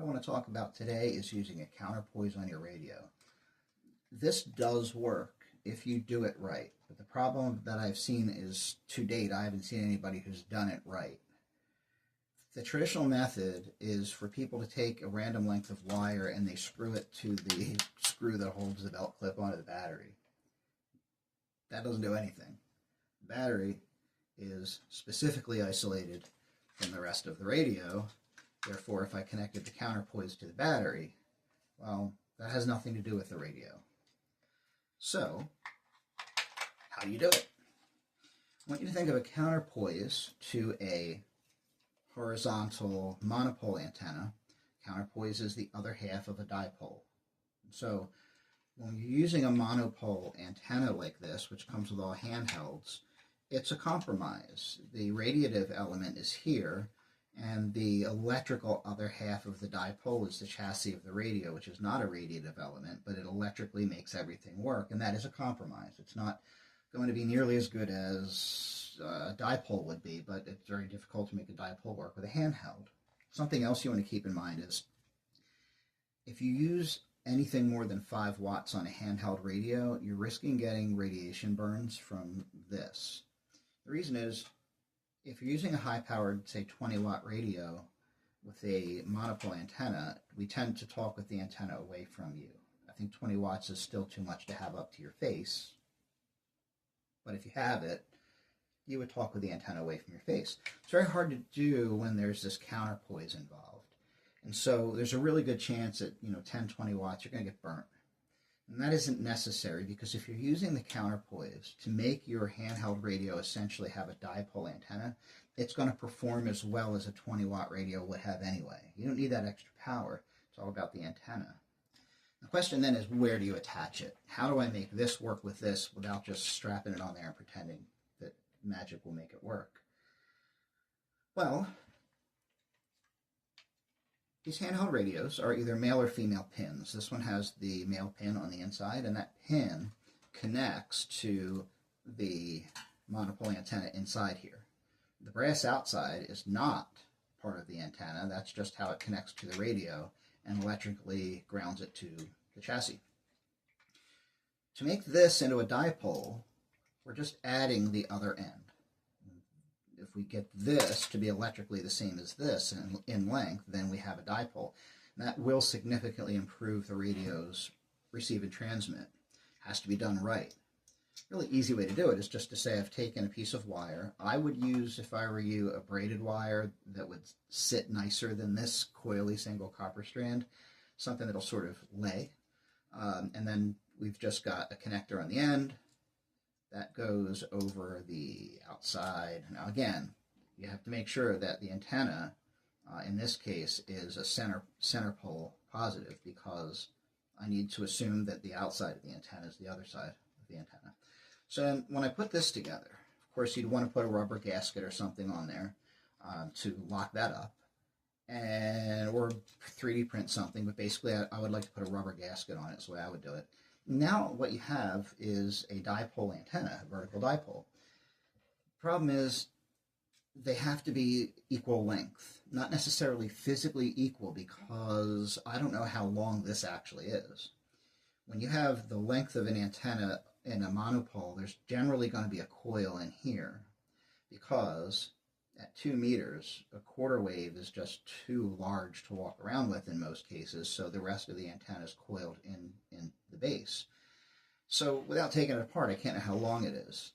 I want to talk about today is using a counterpoise on your radio. This does work if you do it right, but the problem that I've seen is, to date, I haven't seen anybody who's done it right. The traditional method is for people to take a random length of wire and they screw it to the screw that holds the belt clip onto the battery. That doesn't do anything. The battery is specifically isolated from the rest of the radio. Therefore, if I connected the counterpoise to the battery, well, that has nothing to do with the radio. So, how do you do it? I want you to think of a counterpoise to a horizontal monopole antenna. Counterpoise is the other half of a dipole. So, when you're using a monopole antenna like this, which comes with all handhelds, it's a compromise. The radiative element is here, and the electrical other half of the dipole is the chassis of the radio, which is not a radiative element, but it electrically makes everything work, and that is a compromise. It's not going to be nearly as good as a dipole would be, but it's very difficult to make a dipole work with a handheld. Something else you want to keep in mind is if you use anything more than 5 watts on a handheld radio, you're risking getting radiation burns from this. The reason is, if you're using a high-powered, say 20-watt radio with a monopole antenna, we tend to talk with the antenna away from you. I think 20 watts is still too much to have up to your face, but if you have it, you would talk with the antenna away from your face. It's very hard to do when there's this counterpoise involved. And so there's a really good chance at 10, 20 watts, you're going to get burnt. And that isn't necessary, because if you're using the counterpoise to make your handheld radio essentially have a dipole antenna, it's going to perform as well as a 20-watt radio would have anyway. You don't need that extra power. It's all about the antenna. The question then is, where do you attach it? How do I make this work with this without just strapping it on there and pretending that magic will make it work? Well, these handheld radios are either male or female pins. This one has the male pin on the inside, and that pin connects to the monopole antenna inside here. The brass outside is not part of the antenna. That's just how it connects to the radio and electrically grounds it to the chassis. To make this into a dipole, we're just adding the other end. If we get this to be electrically the same as this in length, then we have a dipole. And that will significantly improve the radio's receive and transmit. It has to be done right. A really easy way to do it is just to say, I've taken a piece of wire. I would use, if I were you, a braided wire that would sit nicer than this coily single copper strand, something that'll sort of lay. And then we've just got a connector on the end that goes over the outside. Now again, you have to make sure that the antenna, in this case, is a center pole positive, because I need to assume that the outside of the antenna is the other side of the antenna. So when I put this together, of course you'd want to put a rubber gasket or something on there to lock that up, or 3D print something, but basically I would like to put a rubber gasket on it. That's the way I would do it. Now what you have is a dipole antenna, a vertical dipole. The problem is they have to be equal length, not necessarily physically equal, because I don't know how long this actually is. When you have the length of an antenna in a monopole, there's generally going to be a coil in here, because at 2 meters, a quarter wave is just too large to walk around with in most cases, so the rest of the antenna is coiled in the base. So without taking it apart, I can't know how long it is.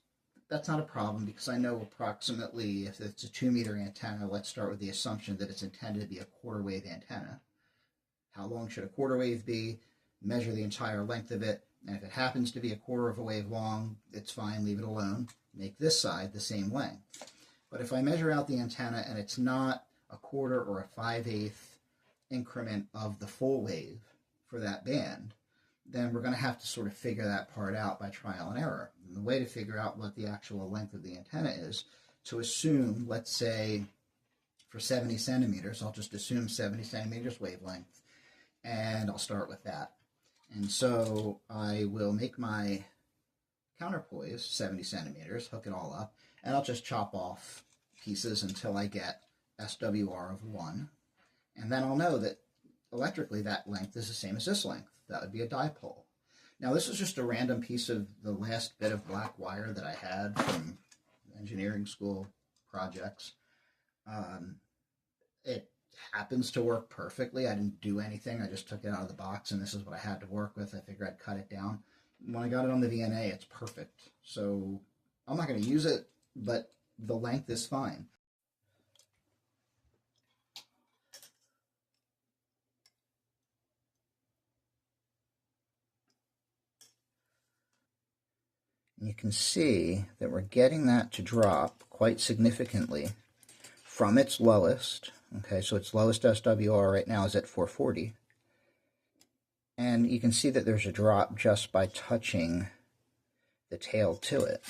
That's not a problem, because I know approximately, if it's a 2 meter antenna, let's start with the assumption that it's intended to be a quarter wave antenna. How long should a quarter wave be? Measure the entire length of it, and if it happens to be a quarter of a wave long, it's fine, leave it alone. Make this side the same length. But if I measure out the antenna and it's not a quarter or a 5/8 increment of the full wave for that band, then we're going to have to sort of figure that part out by trial and error. And the way to figure out what the actual length of the antenna is to assume, let's say, for 70 centimeters, I'll just assume 70 centimeters wavelength, and I'll start with that. And so I will make my counterpoise 70 centimeters, hook it all up, and I'll just chop off pieces until I get SWR of 1. And then I'll know that electrically, that length is the same as this length. That would be a dipole. Now, this is just a random piece of the last bit of black wire that I had from engineering school projects. It happens to work perfectly. I didn't do anything. I just took it out of the box, and this is what I had to work with. I figured I'd cut it down. When I got it on the VNA, it's perfect. So I'm not going to use it, but the length is fine. And you can see that we're getting that to drop quite significantly from its lowest. Okay, so its lowest SWR right now is at 440. And you can see that there's a drop just by touching the tail to it.